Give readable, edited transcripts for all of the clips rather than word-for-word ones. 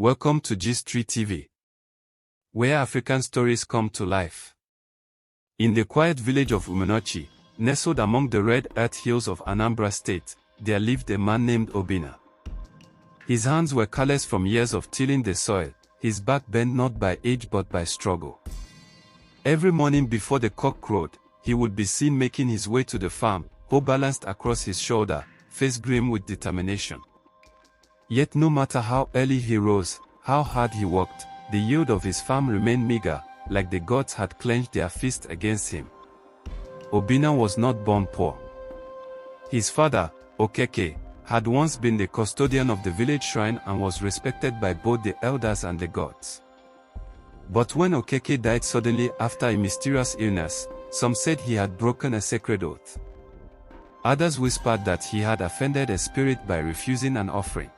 Welcome to G3 TV, where African stories come to life. In the quiet village of Umunochi, nestled among the red earth hills of Anambra State, there lived a man named Obinna. His hands were calloused from years of tilling the soil, his back bent not by age but by struggle. Every morning before the cock crowed, he would be seen making his way to the farm, hoe balanced across his shoulder, face grim with determination. Yet no matter how early he rose, how hard he worked, the yield of his farm remained meager, like the gods had clenched their fists against him. Obinna was not born poor. His father, Okeke, had once been the custodian of the village shrine and was respected by both the elders and the gods. But when Okeke died suddenly after a mysterious illness, some said he had broken a sacred oath. Others whispered that he had offended a spirit by refusing an offering.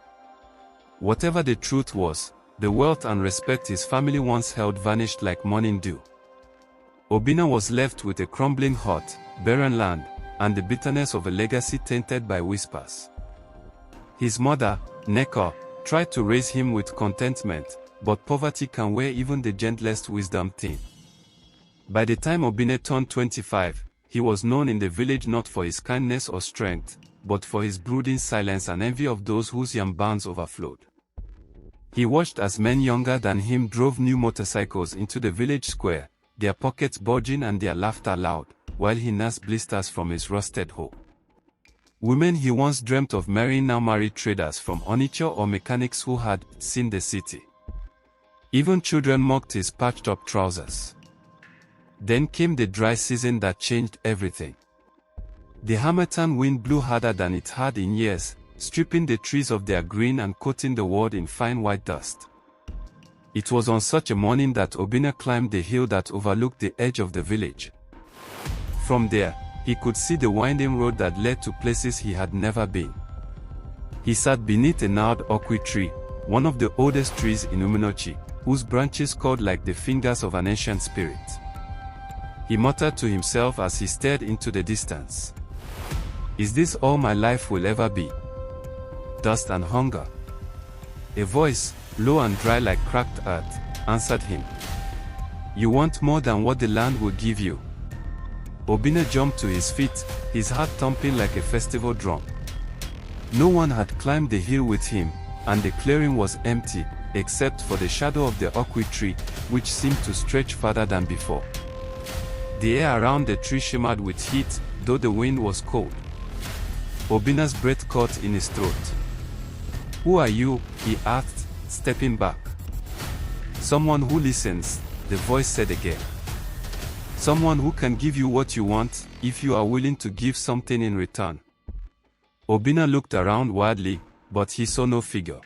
Whatever the truth was, the wealth and respect his family once held vanished like morning dew. Obinna was left with a crumbling hut, barren land, and the bitterness of a legacy tainted by whispers. His mother, Neko, tried to raise him with contentment, but poverty can wear even the gentlest wisdom thin. By the time Obinna turned 25, he was known in the village not for his kindness or strength, but for his brooding silence and envy of those whose yam barns overflowed. He watched as men younger than him drove new motorcycles into the village square, their pockets bulging and their laughter loud, while he nursed blisters from his rusted hoe. Women he once dreamt of marrying now married traders from Onitsha or mechanics who had seen the city. Even children mocked his patched-up trousers. Then came the dry season that changed everything. The harmattan wind blew harder than it had in years, stripping the trees of their green and coating the world in fine white dust. It was on such a morning that Obinna climbed the hill that overlooked the edge of the village. From there, he could see the winding road that led to places he had never been. He sat beneath a gnarled oak tree, one of the oldest trees in Umunochi, whose branches curled like the fingers of an ancient spirit. He muttered to himself as he stared into the distance. "Is this all my life will ever be? Dust and hunger?" A voice, low and dry like cracked earth, answered him. "You want more than what the land will give you." Obinna jumped to his feet, his heart thumping like a festival drum. No one had climbed the hill with him, and the clearing was empty, except for the shadow of the oak tree, which seemed to stretch farther than before. The air around the tree shimmered with heat, though the wind was cold. Obinna's breath caught in his throat. "Who are you?" he asked, stepping back. "Someone who listens," the voice said again. "Someone who can give you what you want, if you are willing to give something in return." Obinna looked around wildly, but he saw no figure.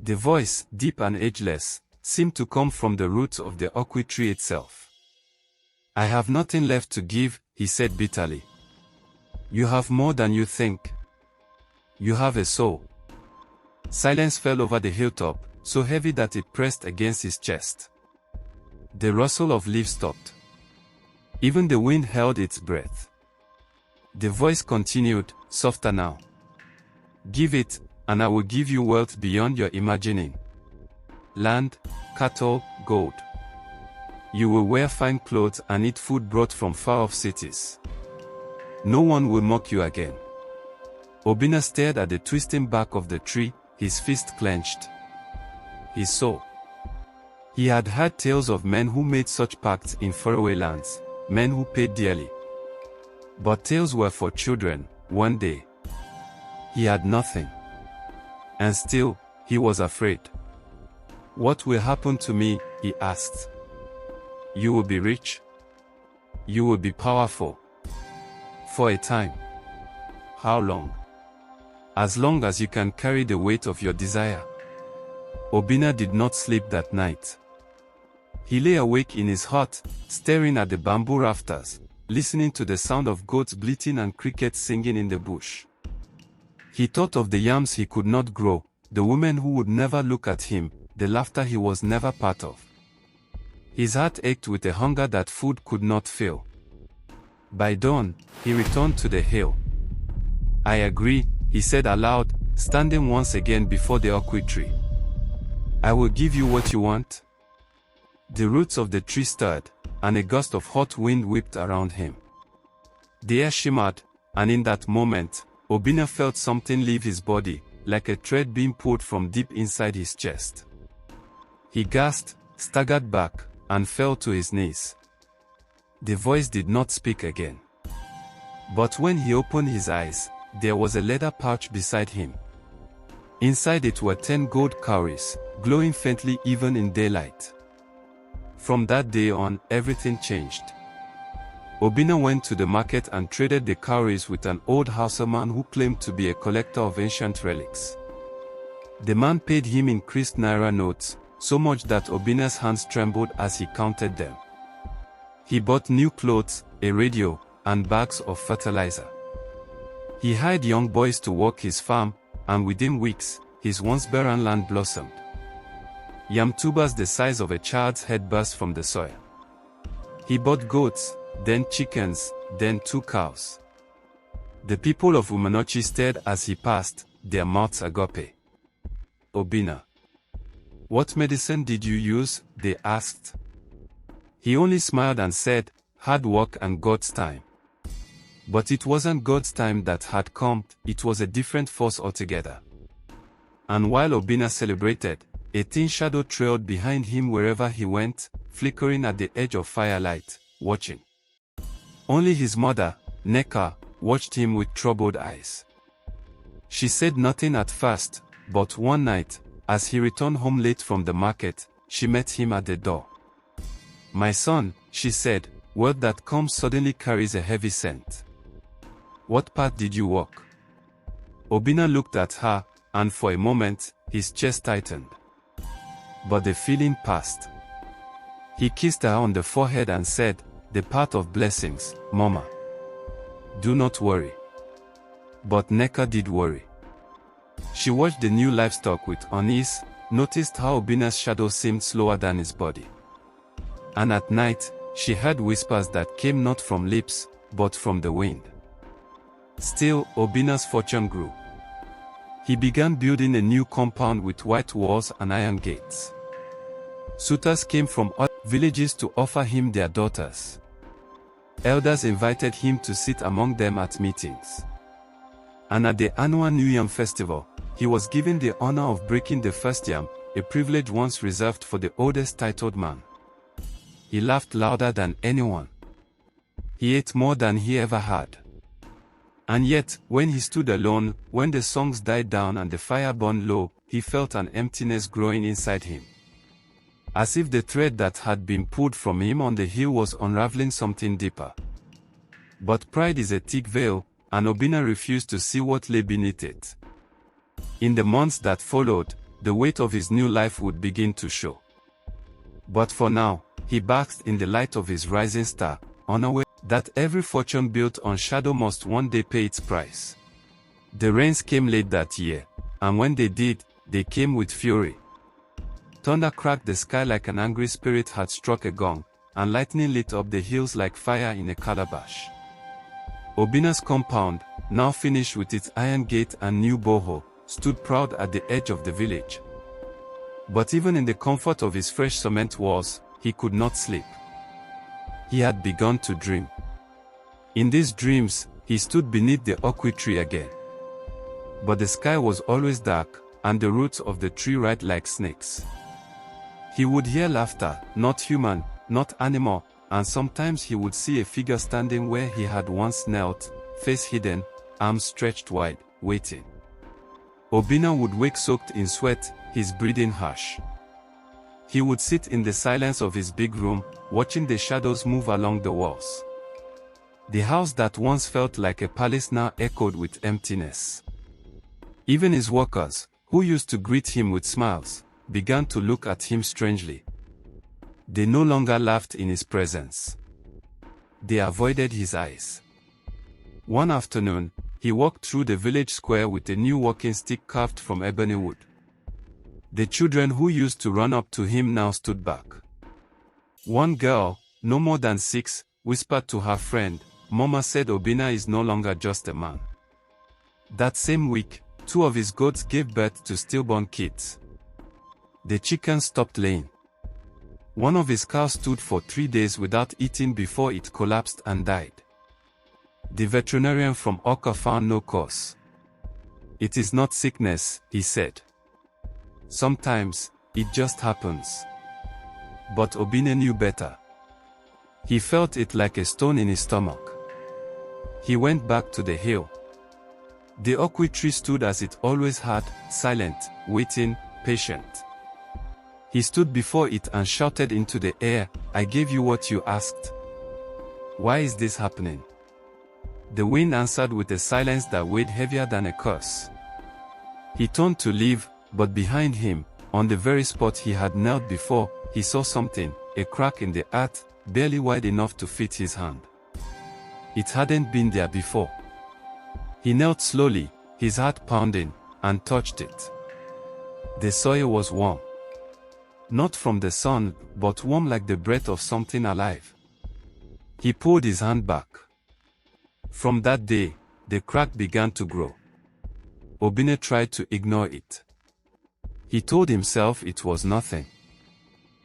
The voice, deep and ageless, seemed to come from the roots of the oak tree itself. "I have nothing left to give," he said bitterly. "You have more than you think. You have a soul." Silence fell over the hilltop, so heavy that it pressed against his chest. The rustle of leaves stopped. Even the wind held its breath. The voice continued, softer now. "Give it, and I will give you wealth beyond your imagining. Land, cattle, gold. You will wear fine clothes and eat food brought from far-off cities. No one will mock you again." Obinna stared at the twisting bark of the tree, his fist clenched. He saw. He had heard tales of men who made such pacts in faraway lands, men who paid dearly. But tales were for children, one day. He had nothing. And still, he was afraid. "What will happen to me?" he asked. "You will be rich. You will be powerful. For a time. How long?" "As long as you can carry the weight of your desire." Obinna did not sleep that night. He lay awake in his hut, staring at the bamboo rafters, listening to the sound of goats bleating and crickets singing in the bush. He thought of the yams he could not grow, the women who would never look at him, the laughter he was never part of. His heart ached with a hunger that food could not fill. By dawn, he returned to the hill. "I agree," he said aloud, standing once again before the oak tree. I will give you what you want. The roots of the tree stirred, and a gust of hot wind whipped around him. The air shimmered, and in that moment, Obinna felt something leave his body, like a thread being pulled from deep inside his chest. He gasped, staggered back, and fell to his knees. The voice did not speak again. But when he opened his eyes, there was a leather pouch beside him. Inside it were 10 gold cowries, glowing faintly even in daylight. From that day on, everything changed. Obinna went to the market and traded the cowries with an old Hausa man who claimed to be a collector of ancient relics. The man paid him increased naira notes, so much that Obinna's hands trembled as he counted them. He bought new clothes, a radio, and bags of fertilizer. He hired young boys to work his farm, and within weeks, his once barren land blossomed. Yam tubers the size of a child's head burst from the soil. He bought goats, then chickens, then 2 cows. The people of Umanochi stared as he passed, their mouths agape. Obinna. What medicine did you use? They asked. He only smiled and said, hard work and God's time. But it wasn't God's time that had come, it was a different force altogether. And while Obinna celebrated, a thin shadow trailed behind him wherever he went, flickering at the edge of firelight, watching. Only his mother, Neka, watched him with troubled eyes. She said nothing at first, but one night, as he returned home late from the market, she met him at the door. My son, she said, word that comes suddenly carries a heavy scent. What path did you walk? Obinna looked at her, and for a moment, his chest tightened. But the feeling passed. He kissed her on the forehead and said, the path of blessings, Mama. Do not worry. But Neka did worry. She watched the new livestock with unease, noticed how Obinna's shadow seemed slower than his body. And at night, she heard whispers that came not from lips, but from the wind. Still, Obinna's fortune grew. He began building a new compound with white walls and iron gates. Suitors came from other villages to offer him their daughters. Elders invited him to sit among them at meetings. And at the annual New Yam festival, he was given the honor of breaking the first yam, a privilege once reserved for the oldest titled man. He laughed louder than anyone. He ate more than he ever had. And yet, when he stood alone, when the songs died down and the fire burned low, he felt an emptiness growing inside him. As if the thread that had been pulled from him on the hill was unraveling something deeper. But pride is a thick veil, and Obinna refused to see what lay beneath it. In the months that followed, the weight of his new life would begin to show. But for now, he basked in the light of his rising star, unaware that every fortune built on shadow must one day pay its price. The rains came late that year, and when they did, they came with fury. Thunder cracked the sky like an angry spirit had struck a gong, and lightning lit up the hills like fire in a calabash. Obinna's compound, now finished with its iron gate and new borehole, stood proud at the edge of the village. But even in the comfort of his fresh cement walls, he could not sleep. He had begun to dream. In these dreams, he stood beneath the oak tree again. But the sky was always dark, and the roots of the tree writhed like snakes. He would hear laughter, not human, not animal, and sometimes he would see a figure standing where he had once knelt, face hidden, arms stretched wide, waiting. Obinna would wake soaked in sweat, his breathing harsh. He would sit in the silence of his big room, watching the shadows move along the walls. The house that once felt like a palace now echoed with emptiness. Even his workers, who used to greet him with smiles, began to look at him strangely. They no longer laughed in his presence. They avoided his eyes. One afternoon, he walked through the village square with a new walking stick carved from ebony wood. The children who used to run up to him now stood back. One girl, no more than 6, whispered to her friend, "Mama said Obinna is no longer just a man." That same week, 2 of his goats gave birth to stillborn kids. The chickens stopped laying. One of his cows stood for 3 days without eating before it collapsed and died. The veterinarian from Oka found no cause. "It is not sickness," he said. "Sometimes, it just happens." But Obinna knew better. He felt it like a stone in his stomach. He went back to the hill. The oak tree stood as it always had, silent, waiting, patient. He stood before it and shouted into the air, "I gave you what you asked. Why is this happening?" The wind answered with a silence that weighed heavier than a curse. He turned to leave, but behind him, on the very spot he had knelt before, he saw something, a crack in the earth, barely wide enough to fit his hand. It hadn't been there before. He knelt slowly, his heart pounding, and touched it. The soil was warm. Not from the sun, but warm like the breath of something alive. He pulled his hand back. From that day, the crack began to grow. Obinna tried to ignore it. He told himself it was nothing.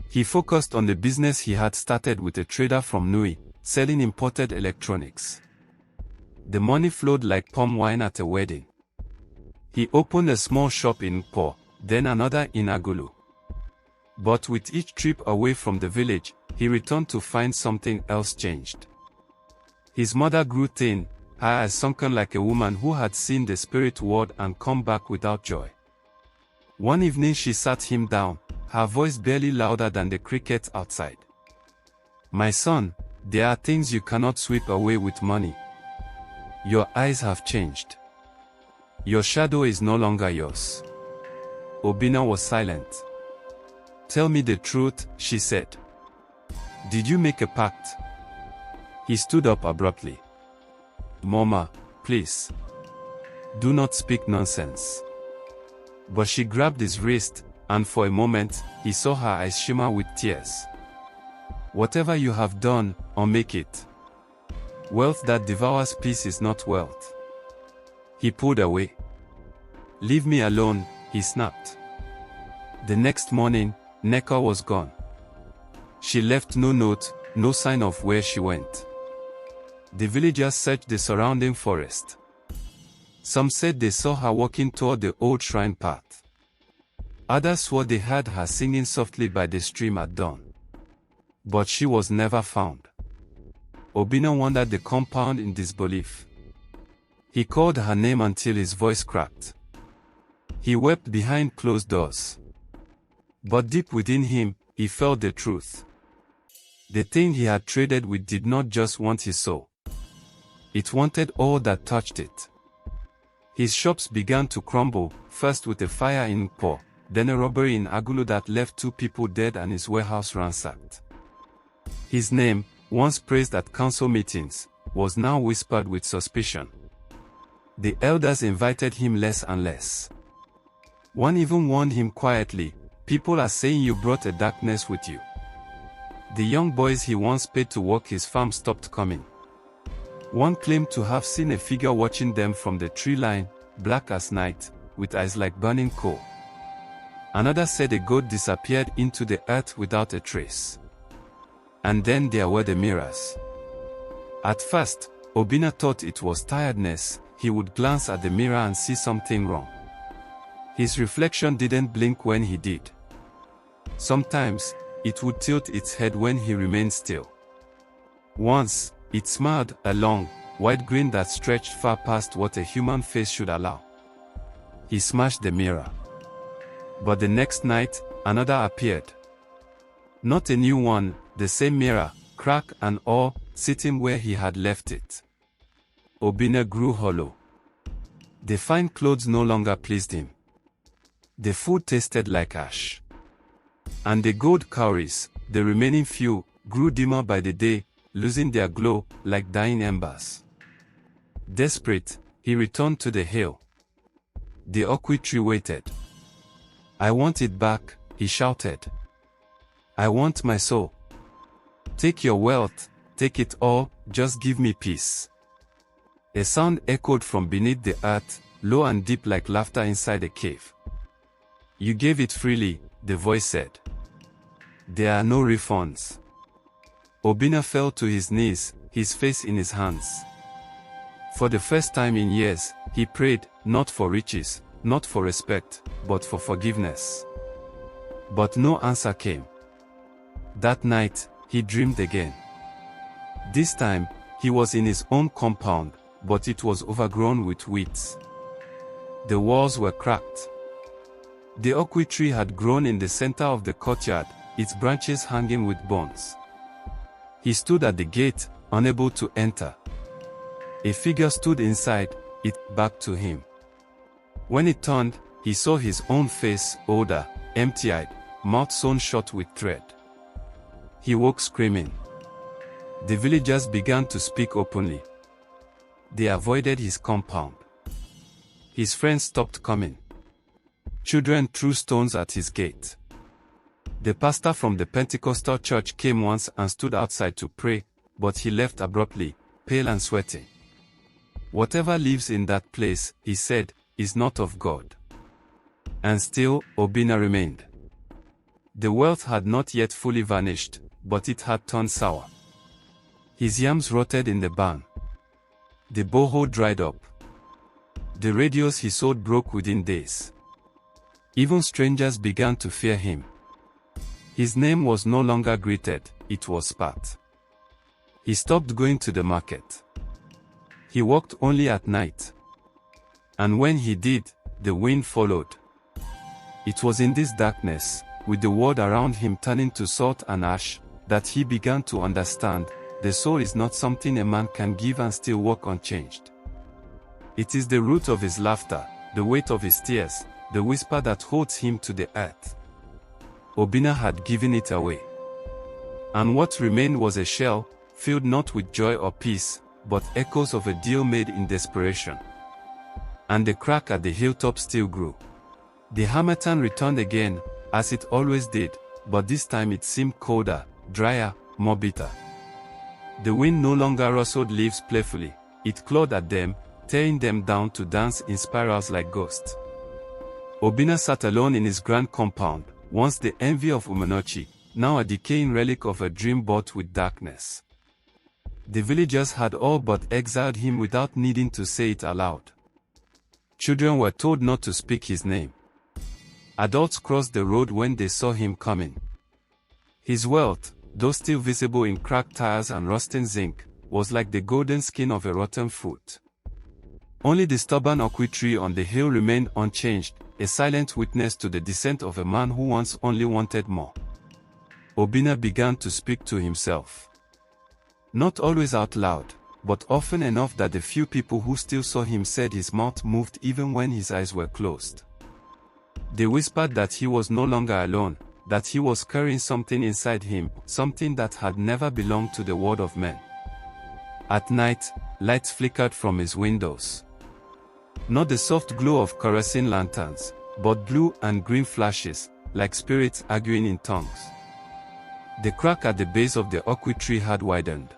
He focused on the business he had started with a trader from Nui, selling imported electronics. The money flowed like palm wine at a wedding. He opened a small shop in Nkpo, then another in Agulu. But with each trip away from the village, he returned to find something else changed. His mother grew thin, her eyes sunken like a woman who had seen the spirit world and come back without joy. One evening she sat him down, her voice barely louder than the crickets outside. "My son, there are things you cannot sweep away with money. Your eyes have changed. Your shadow is no longer yours." Obinna was silent. "Tell me the truth," she said. "Did you make a pact?" He stood up abruptly. "Mama, please. Do not speak nonsense." But she grabbed his wrist, and for a moment, he saw her eyes shimmer with tears. "Whatever you have done, unmake it. Wealth that devours peace is not wealth." He pulled away. "Leave me alone," he snapped. The next morning, Neka was gone. She left no note, no sign of where she went. The villagers searched the surrounding forest. Some said they saw her walking toward the old shrine path. Others swore they heard her singing softly by the stream at dawn. But she was never found. Obinna wandered the compound in disbelief. He called her name until his voice cracked. He wept behind closed doors. But deep within him, he felt the truth. The thing he had traded with did not just want his soul. It wanted all that touched it. His shops began to crumble, first with a fire in Nkpo, then a robbery in Agulu that left 2 people dead and his warehouse ransacked. His name, once praised at council meetings, was now whispered with suspicion. The elders invited him less and less. One even warned him quietly, "People are saying you brought a darkness with you." The young boys he once paid to work his farm stopped coming. One claimed to have seen a figure watching them from the tree line, black as night, with eyes like burning coal. Another said a goat disappeared into the earth without a trace. And then there were the mirrors. At first, Obinna thought it was tiredness. He would glance at the mirror and see something wrong. His reflection didn't blink when he did. Sometimes, it would tilt its head when he remained still. Once, it smiled, a long, wide grin that stretched far past what a human face should allow. He smashed the mirror. But the next night, another appeared. Not a new one, the same mirror, crack and all, sitting where he had left it. Obinna grew hollow. The fine clothes no longer pleased him. The food tasted like ash. And the gold cowries, the remaining few, grew dimmer by the day, losing their glow, like dying embers. Desperate, he returned to the hill. The oak tree waited. "I want it back," he shouted. "I want my soul. Take your wealth, take it all, just give me peace." A sound echoed from beneath the earth, low and deep like laughter inside a cave. "You gave it freely, the voice said. There are no refunds. Obinna fell to his knees, his face in his hands. For the first time in years, he prayed, not for riches, not for respect, but for forgiveness. But no answer came. That night, he dreamed again. This time, he was in his own compound, but it was overgrown with weeds. The walls were cracked. The oak tree had grown in the center of the courtyard, its branches hanging with bones. He stood at the gate, unable to enter. A figure stood inside, its back to him. When it turned, he saw his own face, older, empty-eyed, mouth sewn shut with thread. He woke screaming. The villagers began to speak openly. They avoided his compound. His friends stopped coming. Children threw stones at his gate. The pastor from the Pentecostal church came once and stood outside to pray, but he left abruptly, pale and sweating. Whatever lives in that place, he said, is not of God. And still, Obinna remained. The wealth had not yet fully vanished, but it had turned sour. His yams rotted in the barn. The borehole dried up. The radios he sold broke within days. Even strangers began to fear him. His name was no longer greeted, it was spat. He stopped going to the market. He walked only at night. And when he did, the wind followed. It was in this darkness, with the world around him turning to salt and ash, that he began to understand, the soul is not something a man can give and still walk unchanged. It is the root of his laughter, the weight of his tears, the whisper that holds him to the earth. Obinna had given it away. And what remained was a shell, filled not with joy or peace, but echoes of a deal made in desperation. And the crack at the hilltop still grew. The harmattan returned again, as it always did, but this time it seemed colder, drier, more bitter. The wind no longer rustled leaves playfully, it clawed at them, tearing them down to dance in spirals like ghosts. Obinna sat alone in his grand compound, once the envy of Umonochi, now a decaying relic of a dream bought with darkness. The villagers had all but exiled him without needing to say it aloud. Children were told not to speak his name. Adults crossed the road when they saw him coming. His wealth, though still visible in cracked tires and rusting zinc, was like the golden skin of a rotten fruit. Only the stubborn oak tree on the hill remained unchanged, a silent witness to the descent of a man who once only wanted more. Obinna began to speak to himself. Not always out loud, but often enough that the few people who still saw him said his mouth moved even when his eyes were closed. They whispered that he was no longer alone, that he was carrying something inside him, something that had never belonged to the world of men. At night, lights flickered from his windows. Not the soft glow of kerosene lanterns, but blue and green flashes, like spirits arguing in tongues. The crack at the base of the oak tree had widened.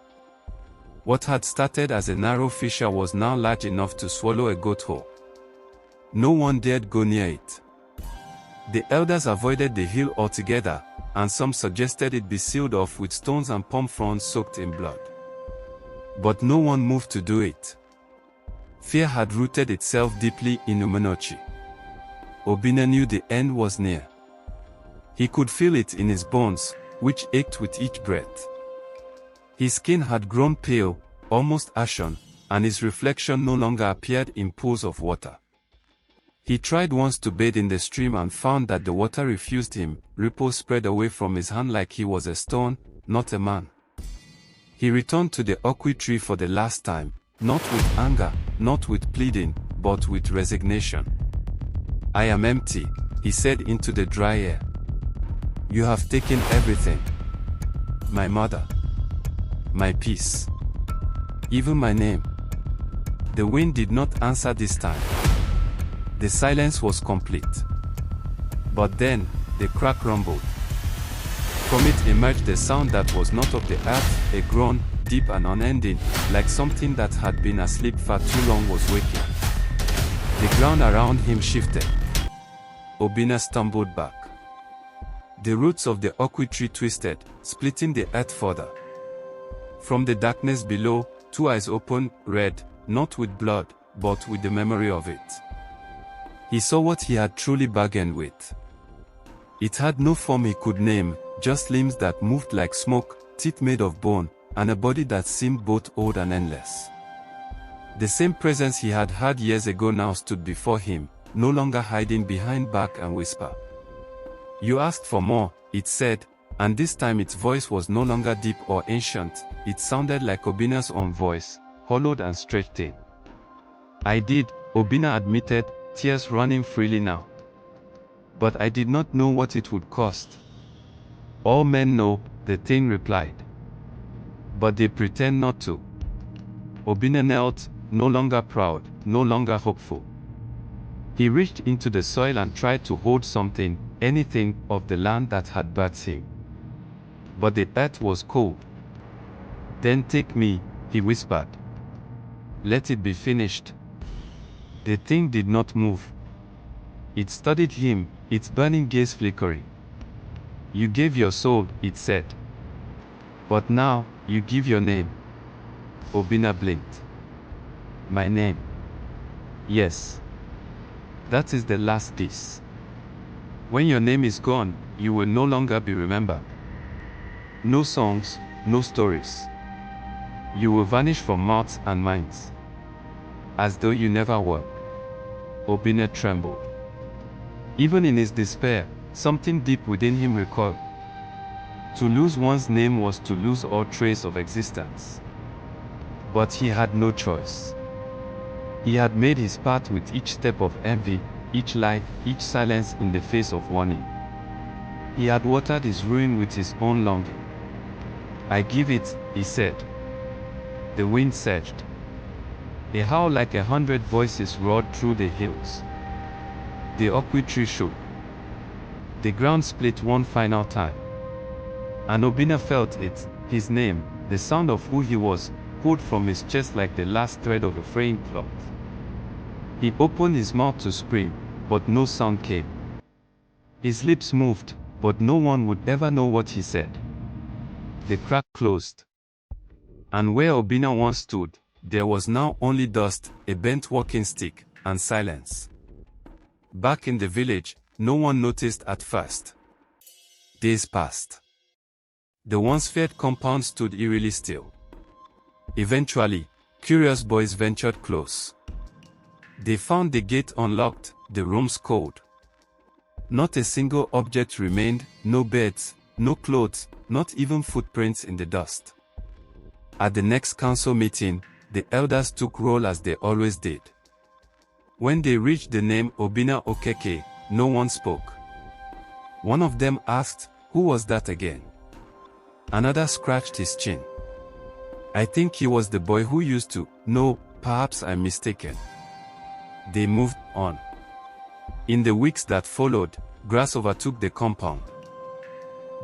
What had started as a narrow fissure was now large enough to swallow a goat hole. No one dared go near it. The elders avoided the hill altogether, and some suggested it be sealed off with stones and palm fronds soaked in blood. But no one moved to do it. Fear had rooted itself deeply in Umonochi. Obinna knew the end was near. He could feel it in his bones, which ached with each breath. His skin had grown pale, almost ashen, and his reflection no longer appeared in pools of water. He tried once to bathe in the stream and found that the water refused him, ripples spread away from his hand like he was a stone, not a man. He returned to the oak tree for the last time, not with anger, not with pleading, but with resignation. "I am empty," he said into the dry air. "You have taken everything. My mother. My peace. Even my name." The wind did not answer this time. The silence was complete. But then, the crack rumbled. From it emerged a sound that was not of the earth, a groan, deep and unending, like something that had been asleep for too long was waking. The ground around him shifted. Obinna stumbled back. The roots of the oak tree twisted, splitting the earth further. From the darkness below, two eyes opened, red, not with blood, but with the memory of it. He saw what he had truly bargained with. It had no form he could name, just limbs that moved like smoke, teeth made of bone, and a body that seemed both old and endless. The same presence he had had years ago now stood before him, no longer hiding behind back and whisper. "You asked for more," it said, and this time its voice was no longer deep or ancient, it sounded like Obinna's own voice, hollowed and stretched thin. "I did," Obinna admitted, tears running freely now. "But I did not know what it would cost." "All men know," the thing replied. "But they pretend not to." Obinna knelt, no longer proud, no longer hopeful. He reached into the soil and tried to hold something, anything, of the land that had birthed him. But the earth was cold. "Then take me," he whispered. "Let it be finished." The thing did not move. It studied him, its burning gaze flickering. "You gave your soul," it said. "But now, you give your name." Obinna blinked. "My name?" "Yes. That is the last piece. When your name is gone, you will no longer be remembered. No songs, no stories. You will vanish from mouths and minds. As though you never were." Obinna trembled. Even in his despair, something deep within him recoiled. To lose one's name was to lose all trace of existence. But he had no choice. He had made his path with each step of envy, each lie, each silence in the face of warning. He had watered his ruin with his own longing. "I give it," he said. The wind surged. A howl like 100 voices roared through the hills. The oak tree shook. The ground split one final time. And Obinna felt it, his name, the sound of who he was, pulled from his chest like the last thread of a fraying cloth. He opened his mouth to scream, but no sound came. His lips moved, but no one would ever know what he said. The crack closed. And where Obinna once stood, there was now only dust, a bent walking stick, and silence. Back in the village, no one noticed at first. Days passed. The once feared compound stood eerily still. Eventually, curious boys ventured close. They found the gate unlocked, the rooms cold. Not a single object remained, no beds, no clothes, not even footprints in the dust. At the next council meeting, the elders took roll as they always did. When they reached the name Obinna Okeke, no one spoke. One of them asked, "Who was that again?" Another scratched his chin. "I think he was the boy who used to." "No, perhaps I'm mistaken." They moved on. In the weeks that followed, grass overtook the compound.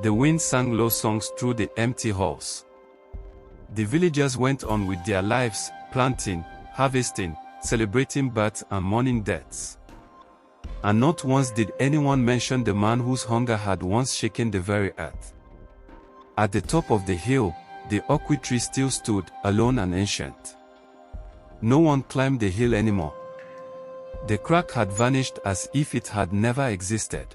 The wind sang low songs through the empty halls. The villagers went on with their lives, planting, harvesting, celebrating births and mourning deaths. And not once did anyone mention the man whose hunger had once shaken the very earth. At the top of the hill, the oak tree still stood, alone and ancient. No one climbed the hill anymore. The crack had vanished as if it had never existed.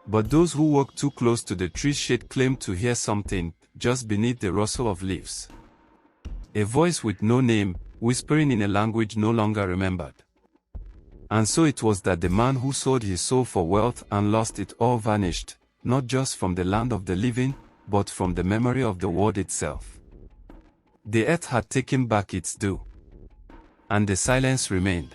But those who walked too close to the tree's shade claimed to hear something, just beneath the rustle of leaves. A voice with no name, whispering in a language no longer remembered. And so it was that the man who sold his soul for wealth and lost it all vanished, not just from the land of the living, but from the memory of the world itself. The earth had taken back its due. And the silence remained.